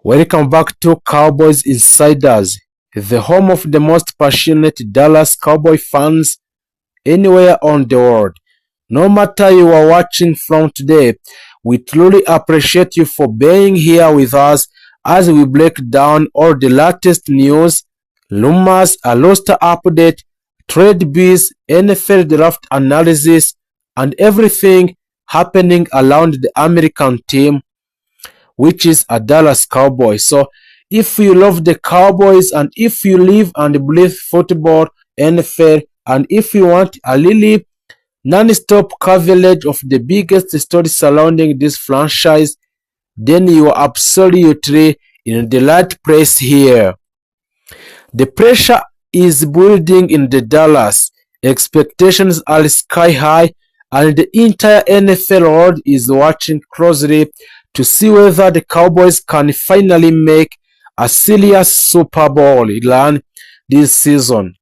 Welcome back to Cowboys Insiders, the home of the most passionate Dallas Cowboy fans anywhere on the world. No matter you are watching from today, we truly appreciate you for being here with us as we break down all the latest news, rumors, a roster update, trade biz, NFL draft analysis, and everything happening around the American team, which is a Dallas Cowboys. So if you love the Cowboys and if you live and breathe football, NFL, and if you want a really non-stop coverage of the biggest stories surrounding this franchise, then you are absolutely in the right place here. The pressure is building in the Dallas. Expectations are sky high, and the entire NFL world is watching closely to see whether the Cowboys can finally make a serious Super Bowl run this season.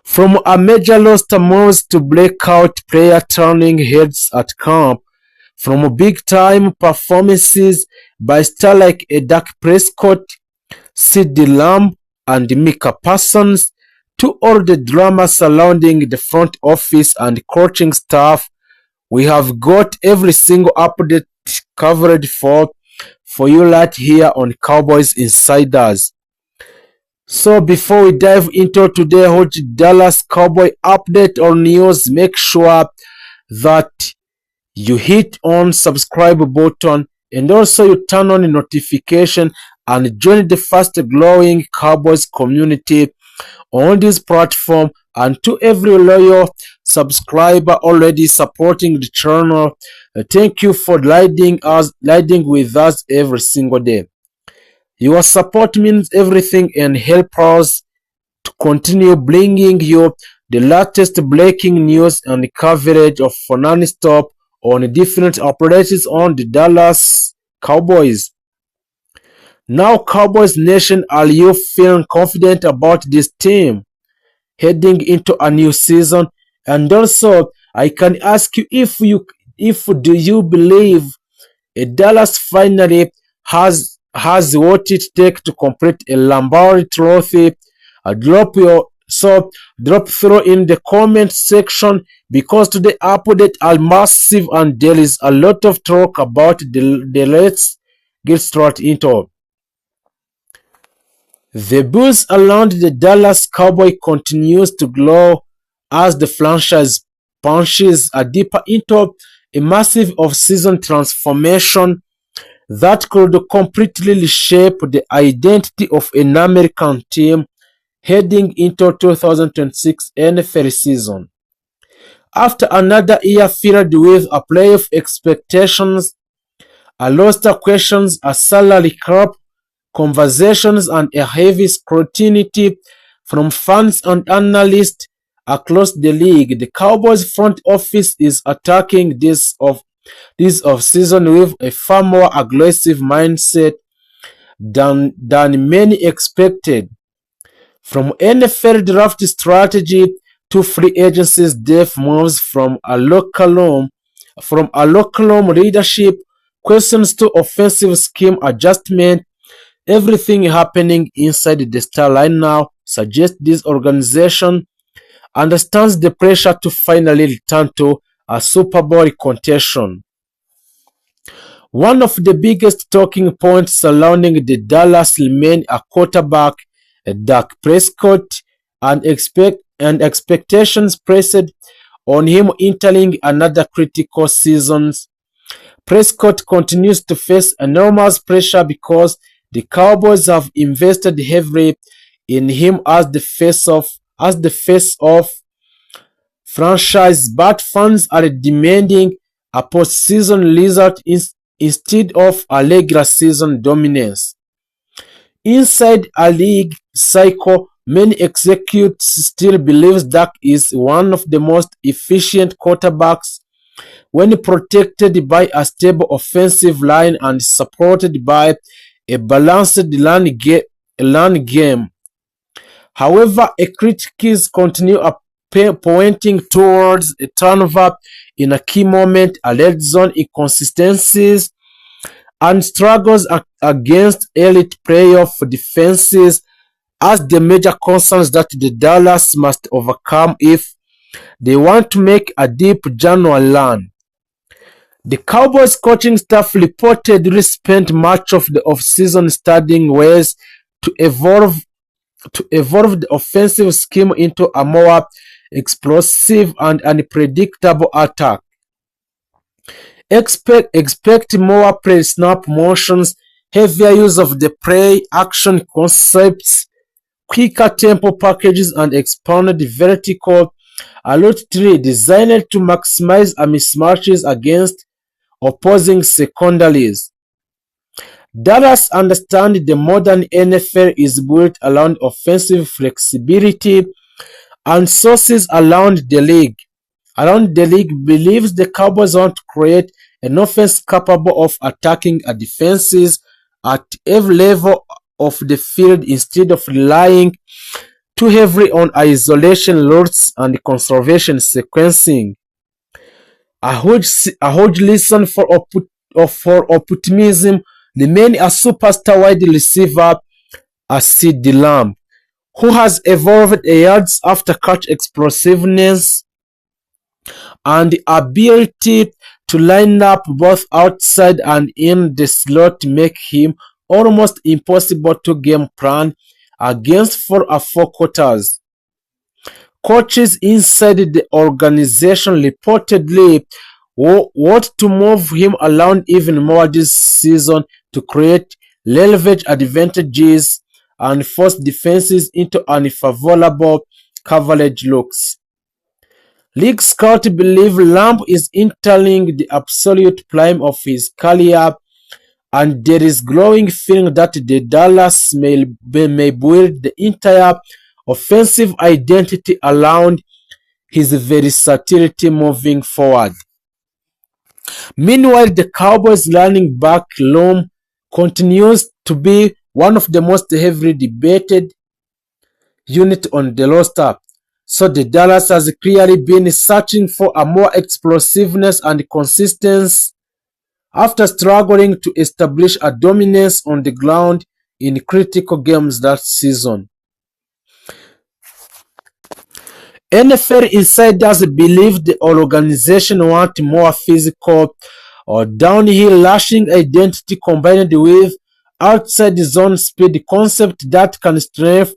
From a major roster moves to breakout player turning heads at camp, from big-time performances by stars like a Dak Prescott, CeeDee Lamb, and Micah Parsons, to all the drama surrounding the front office and coaching staff, we have got every single update covered for you right here on Cowboys Insiders. So before we dive into today's hot Dallas Cowboy update or news, make sure that you hit on subscribe button and also you turn on the notification and join the fast growing Cowboys community on this platform. And to every loyal subscriber already supporting the channel, thank you for riding with us every single day. Your support means everything and help us to continue bringing you the latest breaking news and coverage of non-stop on different operations on the Dallas Cowboys. Now, Cowboys Nation, are you feeling confident about this team heading into a new season? And also, I can ask you if do you believe Dallas finally has what it takes to complete a Lombardi trophy? Drop through in the comment section because today update are massive and there is a lot of talk about the let's get straight into. The buzz around the Dallas Cowboy continues to grow as the franchise punches deeper into a massive off-season transformation that could completely reshape the identity of an American team heading into 2026 NFL season. After another year filled with a playoff expectations, a roster questions, a salary cap conversations, and a heavy scrutiny from fans and analysts across the league, the Cowboys front office is attacking this offseason with a far more aggressive mindset than many expected. From NFL draft strategy to free agency's depth moves, from a locker room leadership questions to offensive scheme adjustment, everything happening inside the star line now suggests this organization understands the pressure to finally return to a Super Bowl contention. One of the biggest talking points surrounding the Dallas remain a quarterback, Dak Prescott, and expectations pressed on him entering another critical season. Prescott continues to face enormous pressure because the Cowboys have invested heavily in him as the face of franchise, but fans are demanding a postseason result instead of a regular season dominance. Inside a league cycle, many executives still believe Dak is one of the most efficient quarterbacks when protected by a stable offensive line and supported by a balanced run game. However, critics continue pointing towards a turnover in a key moment, a red zone inconsistencies, and struggles against elite playoff defenses as the major concerns that the Dallas must overcome if they want to make a deep January run. The Cowboys coaching staff reportedly spent much of the offseason studying ways to evolve the offensive scheme into a more explosive and unpredictable attack. Expect more pre-snap motions, heavier use of the play action concepts, quicker tempo packages, and expanded vertical route tree designed to maximize mismatches against opposing secondaries. Dallas understands the modern NFL is built around offensive flexibility, and sources around the league believes the Cowboys want to create an offense capable of attacking a defenses at every level of the field instead of relying too heavily on isolation routes and conservation sequencing. A huge reason for optimism remains a superstar wide receiver, a CeeDee Lamb, who has evolved a yards after catch explosiveness and the ability to line up both outside and in the slot make him almost impossible to game plan against for a 4 quarters. Coaches inside the organization reportedly want to move him around even more this season to create leverage advantages and force defenses into unfavorable coverage looks. League scouts believe Lamb is entering the absolute prime of his career, and there is growing feeling that the Dallas may build the entire offensive identity around his versatility moving forward. Meanwhile, the Cowboys running back room continues to be one of the most heavily debated unit on the roster. So the Dallas has clearly been searching for a more explosiveness and consistency after struggling to establish a dominance on the ground in critical games that season. NFL insiders believe the organization wants more physical or downhill rushing identity combined with outside zone speed concept that can strengthen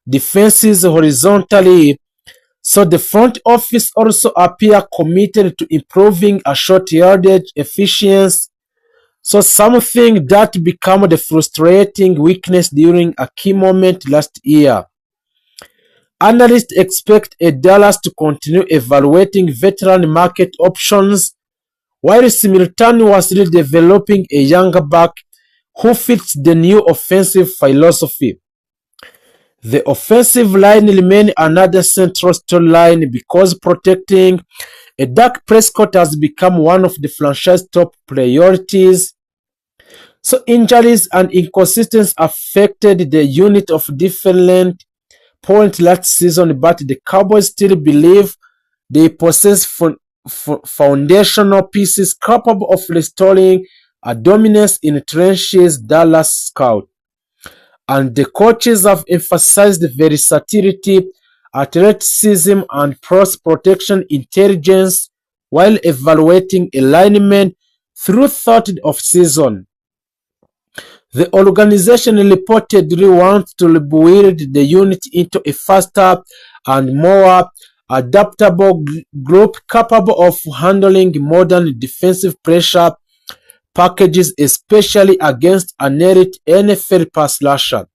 defenses horizontally. So the front office also appear committed to improving a short yardage efficiency. So something that became the frustrating weakness during a key moment last year. Analysts expect a Dallas to continue evaluating veteran market options while simultaneously developing a younger back who fits the new offensive philosophy. The offensive line remains another central storyline because protecting a Dak Prescott has become one of the franchise's top priorities. So injuries and inconsistencies affected the unit of different points last season, but the Cowboys still believe they possess foundational pieces capable of restoring a dominance in trenches. Dallas scout and the coaches have emphasized versatility, athleticism, and cross protection intelligence while evaluating alignment through thought of season. The organization reportedly wants to build the unit into a faster and more adaptable group capable of handling modern defensive pressure packages, especially against an elite NFL pass rusher.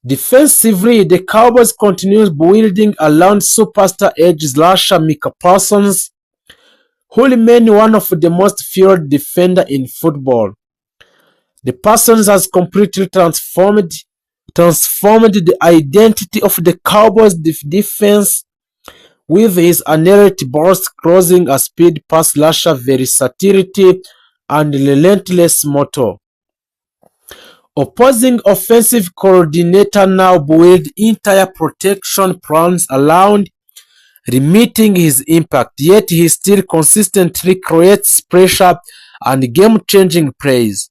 Defensively, the Cowboys continue building around superstar edge rusher Micah Parsons, who remains one of the most feared defenders in football. The Parsons has completely transformed the identity of the Cowboys defense with his elite burst, crossing a speed pass rusher versatility and relentless motor. Opposing offensive coordinator now build entire protection plans around limiting his impact, yet he still consistently creates pressure and game-changing plays.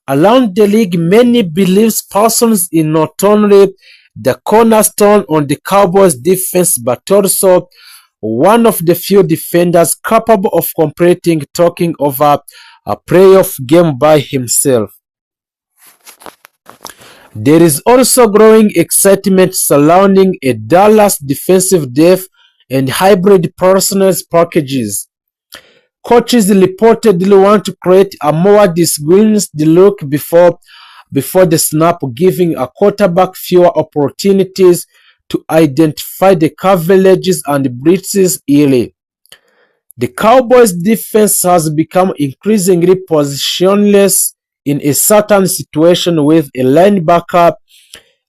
Around the league, many believe Parsons is not only the cornerstone on the Cowboys defense but also one of the few defenders capable of completing taking over a playoff game by himself. There is also growing excitement surrounding a Dallas defensive depth and hybrid personnel packages. Coaches reportedly want to create a more disguised look before the snap, giving a quarterback fewer opportunities to identify the coverages and blitzes early. The Cowboys' defense has become increasingly positionless in a certain situation, with a linebacker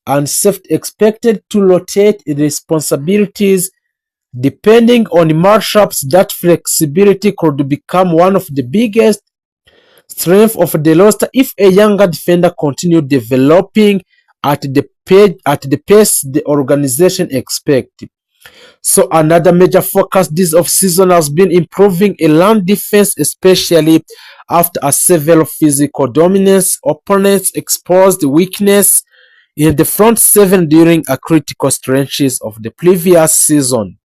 and safety expected to rotate responsibilities depending on matchups. That flexibility could become one of the biggest strengths of the roster if a younger defender continues developing at the pace the organization expects. So another major focus this offseason has been improving a land defense, especially after a several physical dominance opponents exposed weakness in the front seven during a critical stretches of the previous season.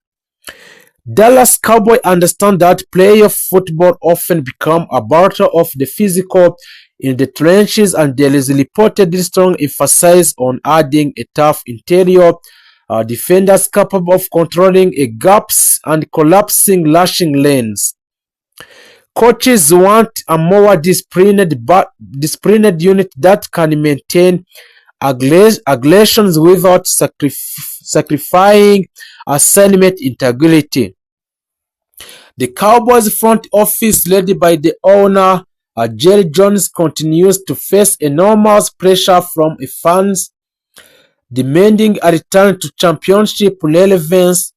Dallas Cowboys understand that playoff football often becomes a battle of the physical in the trenches, and there is reportedly strong emphasis on adding a tough interior defenders capable of controlling gaps and collapsing lashing lanes. Coaches want a more disciplined unit that can maintain aggressions without sacrificing assignment integrity. The Cowboys front office, led by the owner Jerry Jones, continues to face enormous pressure from fans demanding a return to championship relevance.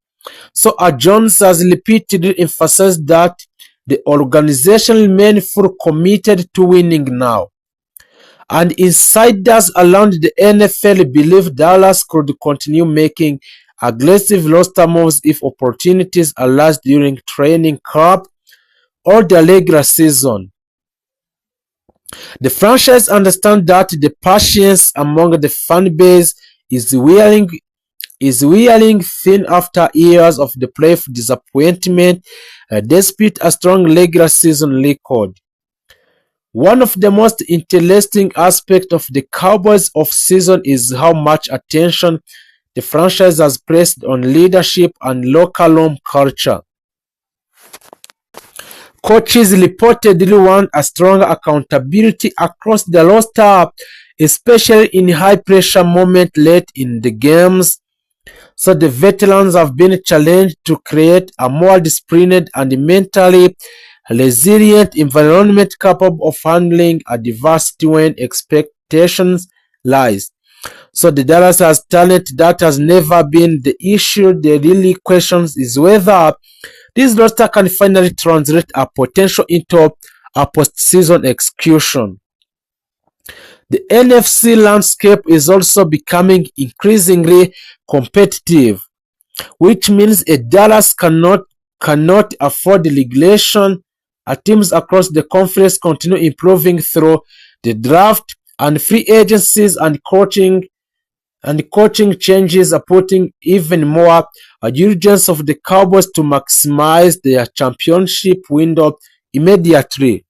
So Jones has repeatedly emphasized that the organization remains fully committed to winning now. And insiders around the NFL believe Dallas could continue making aggressive roster moves if opportunities arise during training camp or the regular season. The franchise understands that the patience among the fan base is wearing thin after years of the playoff disappointment, despite a strong regular season record. One of the most interesting aspects of the Cowboys offseason is how much attention the franchise has placed on leadership and locker room culture. Coaches reportedly want a stronger accountability across the roster, especially in high-pressure moments late in the games. So the veterans have been challenged to create a more disciplined and mentally resilient environment capable of handling adversity when expectations rise. So the Dallas has talent that has never been the issue. The really question is whether this roster can finally translate a potential into a postseason execution. The NFC landscape is also becoming increasingly competitive, which means a Dallas cannot afford regulation. Teams across the conference continue improving through the draft and free agencies, and coaching changes are putting even more urgency of the Cowboys to maximize their championship window immediately.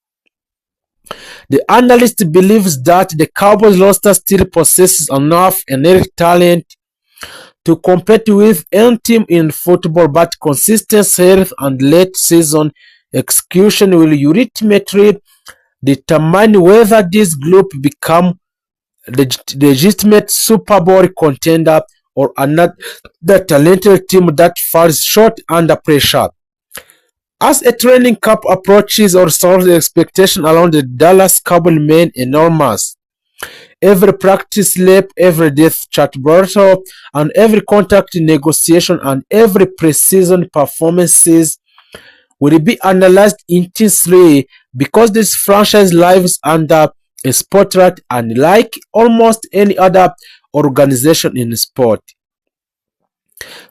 The analyst believes that the Cowboys roster still possesses enough inherent talent to compete with any team in football, but consistent health and late season execution will ultimately determine whether this group become legitimate Super Bowl contender or another talented team that falls short under pressure. As a training camp approaches, also the expectation around the Dallas Cowboys remain enormous. Every practice lap, every depth chart battle, and every contract negotiation and every preseason performances will be analyzed intensely because this franchise lives under a spotlight unlike almost any other organization in sport.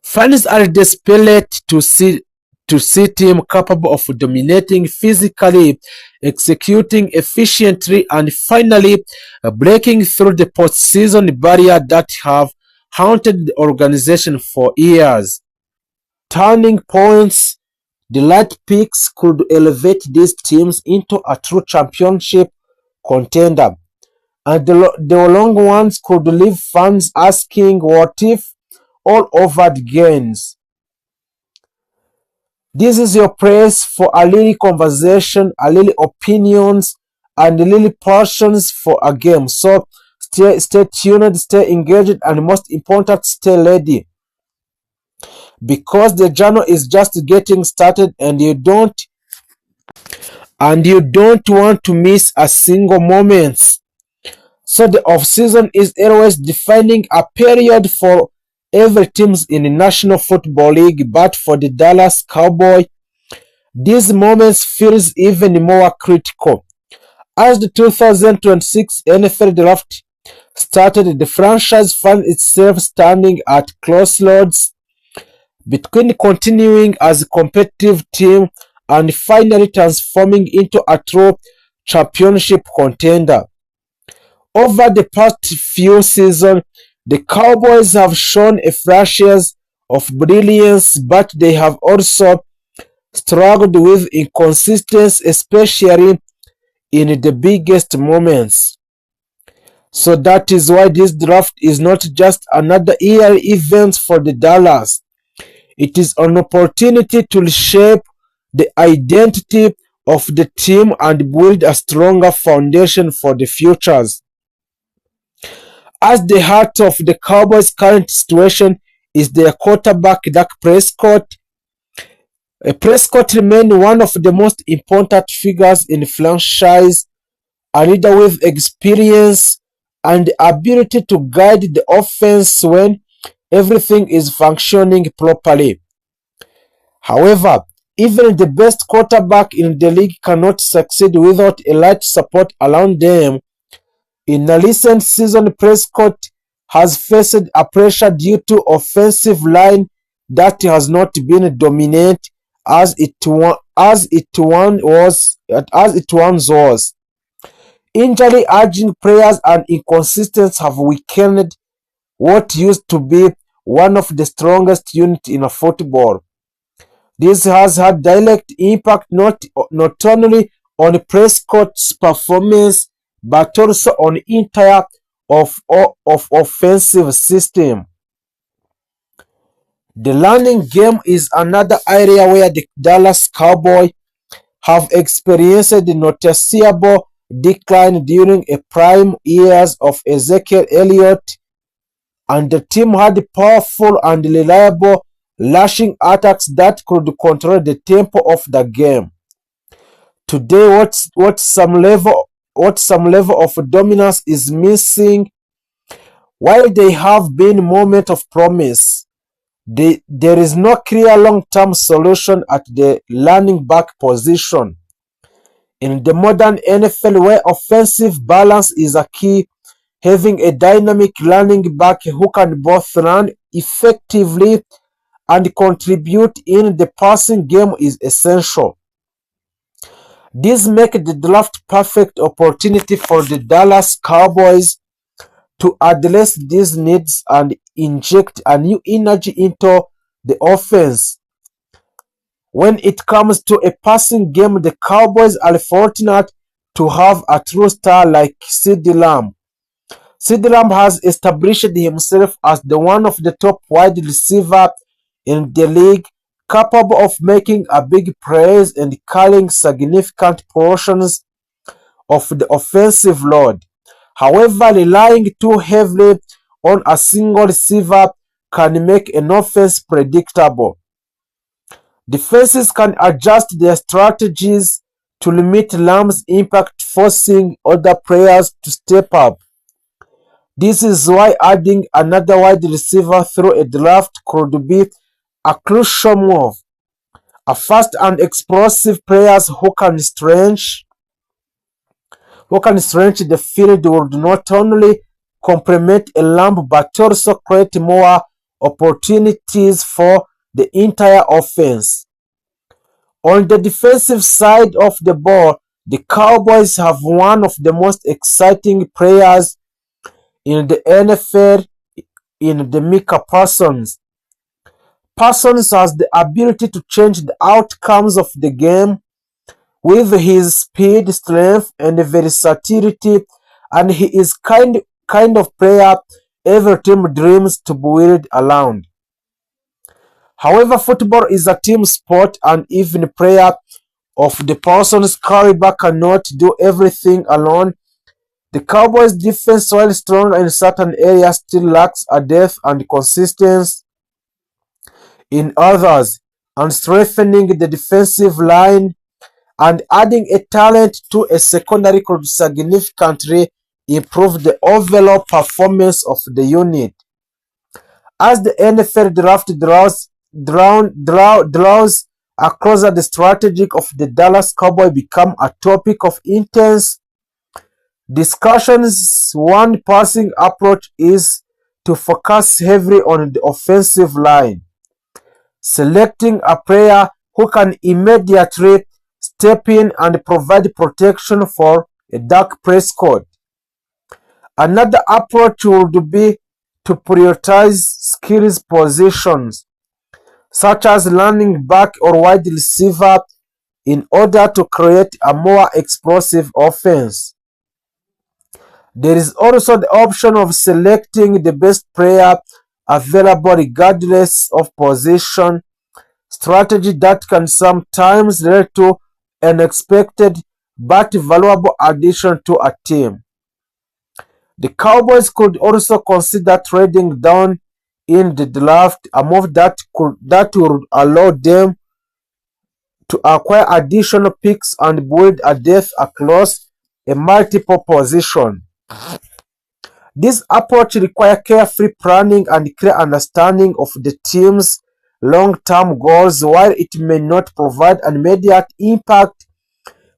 Fans are desperate to see team capable of dominating physically, executing efficiently, and finally breaking through the postseason barrier that have haunted the organization for years. Turning points, the light picks could elevate these teams into a true championship contender, and the long ones could leave fans asking what if all over the games. This is your place for a little conversation, a little opinions, and a little passions for a game. So stay tuned, stay engaged, and most important, stay ready. Because the journey is just getting started and you don't want to miss a single moment. So the off-season is always defining a period for every teams in the National Football League, but for the Dallas Cowboys, these moments feels even more critical. As the 2026 NFL Draft started, the franchise found itself standing at crossroads between continuing as a competitive team and finally transforming into a true championship contender. Over the past few seasons, the Cowboys have shown a flashes of brilliance, but they have also struggled with inconsistency, especially in the biggest moments. So that is why this draft is not just another year event for the Dallas. It is an opportunity to shape the identity of the team and build a stronger foundation for the futures. At the heart of the Cowboys' current situation is their quarterback Dak Prescott. Prescott remains one of the most important figures in the franchise, a leader with experience and the ability to guide the offense when everything is functioning properly. However, even the best quarterback in the league cannot succeed without a light support around them. In a recent season, Prescott has faced a pressure due to offensive line that has not been dominant as it once was. Injury urging players and inconsistencies have weakened what used to be one of the strongest units in football. This has had direct impact not only on Prescott's performance but also on entire of offensive system. The running game is another area where the Dallas Cowboys have experienced a noticeable decline during a prime years of Ezekiel Elliott, and the team had powerful and reliable rushing attacks that could control the tempo of the game. Today, what some level of dominance is missing. While there have been moments of promise, there is no clear long-term solution at the running back position. In the modern NFL, where offensive balance is a key, having a dynamic running back who can both run effectively and contribute in the passing game is essential. This makes the draft perfect opportunity for the Dallas Cowboys to address these needs and inject a new energy into the offense. When it comes to a passing game, the Cowboys are fortunate to have a true star like CeeDee Lamb. CeeDee Lamb has established himself as the one of the top wide receiver in the league, capable of making a big plays and carrying significant portions of the offensive load. However, relying too heavily on a single receiver can make an offense predictable. Defenses can adjust their strategies to limit Lamb's impact, forcing other players to step up. This is why adding another wide receiver through a draft could be a crucial move. A fast and explosive players who can stretch the field would not only complement a Lamb but also create more opportunities for the entire offense. On the defensive side of the ball, the Cowboys have one of the most exciting players in the NFL in the Micah Parsons. Parsons has the ability to change the outcomes of the game with his speed, strength, and versatility, and he is kind of player every team dreams to build around. However, football is a team sport, and even a player of the Parsons caliber cannot do everything alone. The Cowboys' defense, while strong in certain areas, still lacks a depth and consistency in others, and strengthening the defensive line and adding a talent to a secondary could significantly improve the overall performance of the unit. As the NFL draft draws closer, the strategy of the Dallas Cowboys become a topic of intense discussions. One passing approach is to focus heavily on the offensive line, selecting a player who can immediately step in and provide protection for a Dak Prescott. Another approach would be to prioritize skills positions, such as running back or wide receiver, in order to create a more explosive offense. There is also the option of selecting the best player available regardless of position, strategy that can sometimes lead to unexpected but valuable addition to a team. The Cowboys could also consider trading down in the draft, a move that would allow them to acquire additional picks and build a depth across a multiple position. This approach requires careful planning and clear understanding of the team's long-term goals. While it may not provide an immediate impact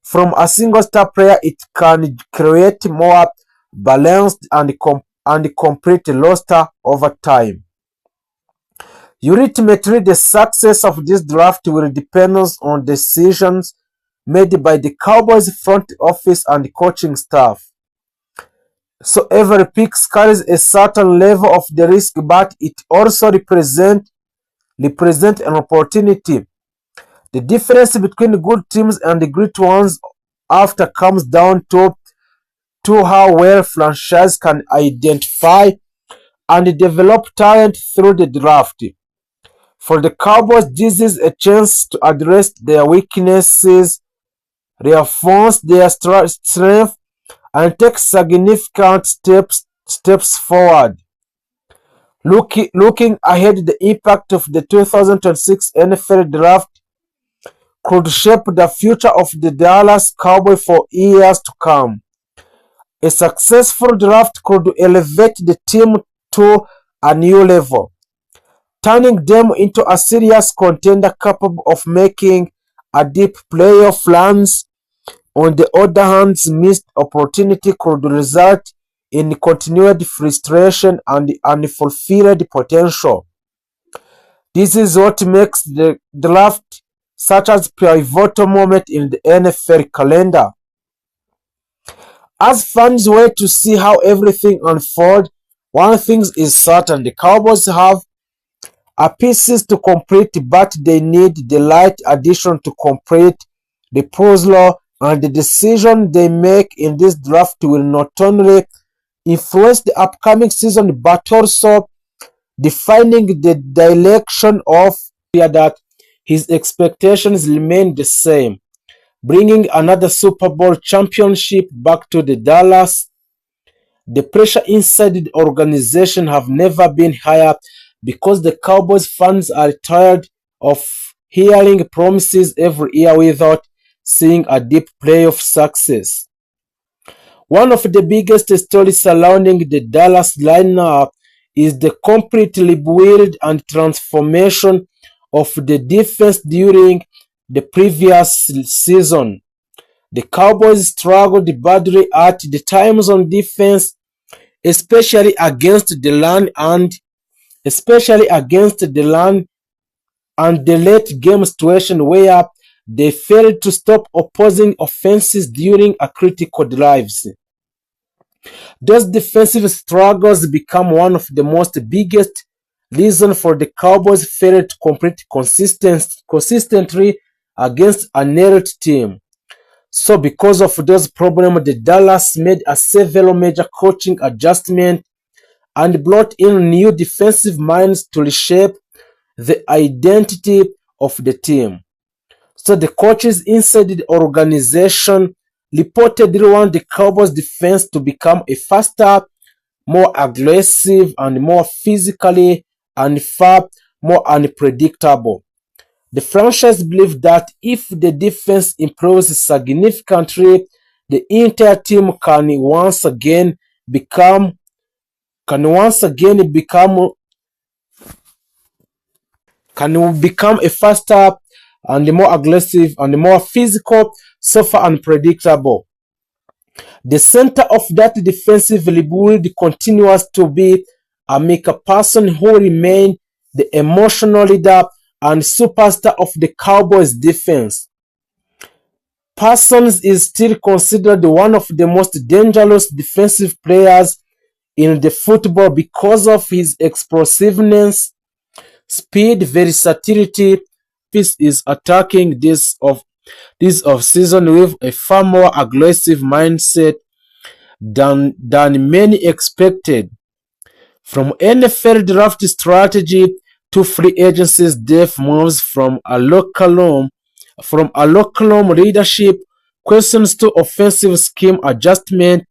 from a single star player, it can create more balanced and complete roster over time. Ultimately, the success of this draft will depend on decisions made by the Cowboys front office and coaching staff. So every pick carries a certain level of the risk, but it also represents an opportunity. The difference between good teams and the great ones after comes down to how well franchise can identify and develop talent through the draft. For the Cowboys, this is a chance to address their weaknesses, reinforce their strength, and take significant steps forward. Looking ahead, the impact of the 2026 NFL Draft could shape the future of the Dallas Cowboys for years to come. A successful draft could elevate the team to a new level, turning them into a serious contender capable of making a deep playoff runs. On the other hand, missed opportunity could result in continued frustration and unfulfilled potential. This is what makes the draft such a pivotal moment in the NFL calendar. As fans wait to see how everything unfolds, one thing is certain: the Cowboys have pieces to complete, but they need the right addition to complete the puzzle, and the decision they make in this draft will not only influence the upcoming season but also defining the direction of that his expectations remain the same, bringing another Super Bowl championship back to the Dallas. The pressure inside the organization have never been higher because the Cowboys fans are tired of hearing promises every year without seeing a deep playoff success. One of the biggest stories surrounding the Dallas lineup is the complete rebuild and transformation of the defense during the previous season. The Cowboys struggled badly at the times on defense, especially against the run and the late game situation where they failed to stop opposing offenses during a critical drives. Those defensive struggles become one of the most biggest reasons for the Cowboys' failure to compete consistently against a narrowed team. So because of those problems, the Dallas made a several major coaching adjustments and brought in new defensive minds to reshape the identity of the team. So the coaches inside the organization reportedly want the Cowboys defense to become a faster, more aggressive, and more physically and far more unpredictable. The franchise believes that if the defense improves significantly, the entire team become can once again become can become a faster and more aggressive and more physical, so far unpredictable. The center of that defensive rebuild continues to be Amika Person, who remained the emotional leader and superstar of the Cowboys defense. Parsons is still considered one of the most dangerous defensive players in the football because of his explosiveness, speed, versatility. Piece is attacking this season with a far more aggressive mindset than many expected. From NFL draft strategy to free agencies depth moves from a locker room leadership questions to offensive scheme adjustment,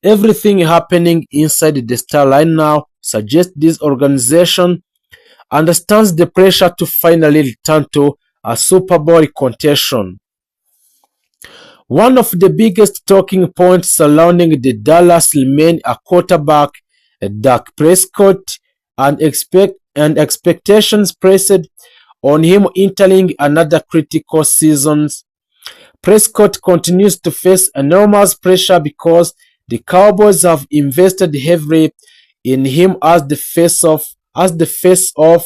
everything happening inside the star line now suggests this organization understands the pressure to finally return to a Super Bowl contention. One of the biggest talking points surrounding the Dallas remain a quarterback, Dak Prescott, and expectations placed on him entering another critical season. Prescott continues to face enormous pressure because the Cowboys have invested heavily in him as the face of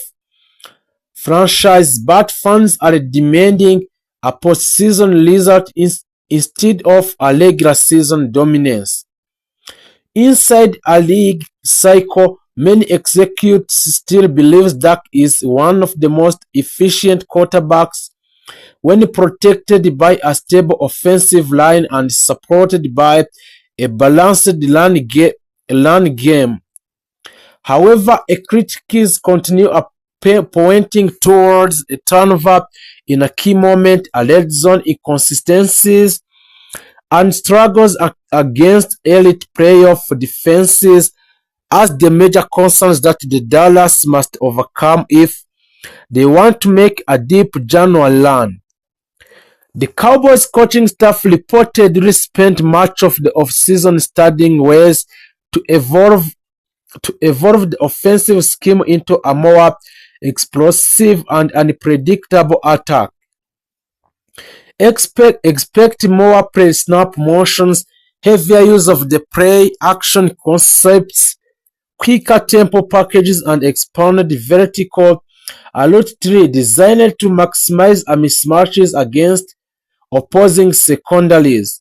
franchise, but fans are demanding a postseason result instead of a regular season dominance. Inside a league cycle, many executives still believe Dak is one of the most efficient quarterbacks when protected by a stable offensive line and supported by a balanced run game. However, critics continue pointing towards a turnover in a key moment, a red zone inconsistencies, and struggles against elite playoff defenses as the major concerns that the Dallas must overcome if they want to make a deep January run. The Cowboys coaching staff reportedly spent much of the offseason studying ways to evolve the offensive scheme into a more explosive and unpredictable attack. Expect more pre-snap motions, heavier use of the play action concepts, quicker tempo packages, and expanded vertical route tree designed to maximize mismatches against opposing secondaries.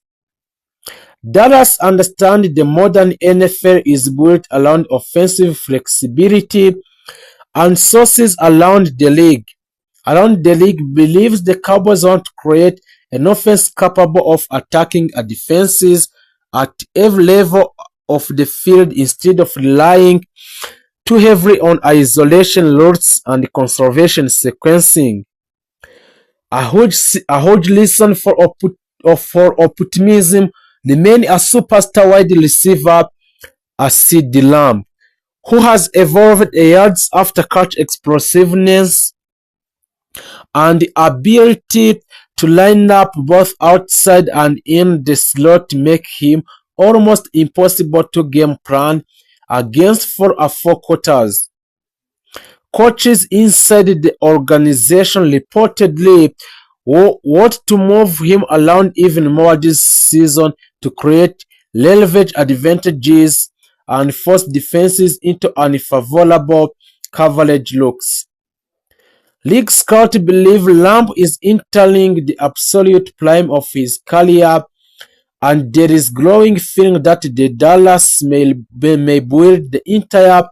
Dallas understands the modern NFL is built around offensive flexibility, and sources around the league believes the Cowboys want to create an offense capable of attacking a defenses at every level of the field instead of relying too heavily on isolation routes and conservation sequencing. A huge reason for optimism remain a superstar wide receiver, a CeeDee Lamb, who has evolved a yards after catch explosiveness and the ability to line up both outside and in the slot make him almost impossible to game plan against for a 4 quarters. Coaches inside the organization reportedly want to move him around even more this season to create leverage advantages and force defenses into unfavorable coverage looks. League scouts believe Lamb is entering the absolute prime of his career, and there is growing feeling that the Dallas may build the entire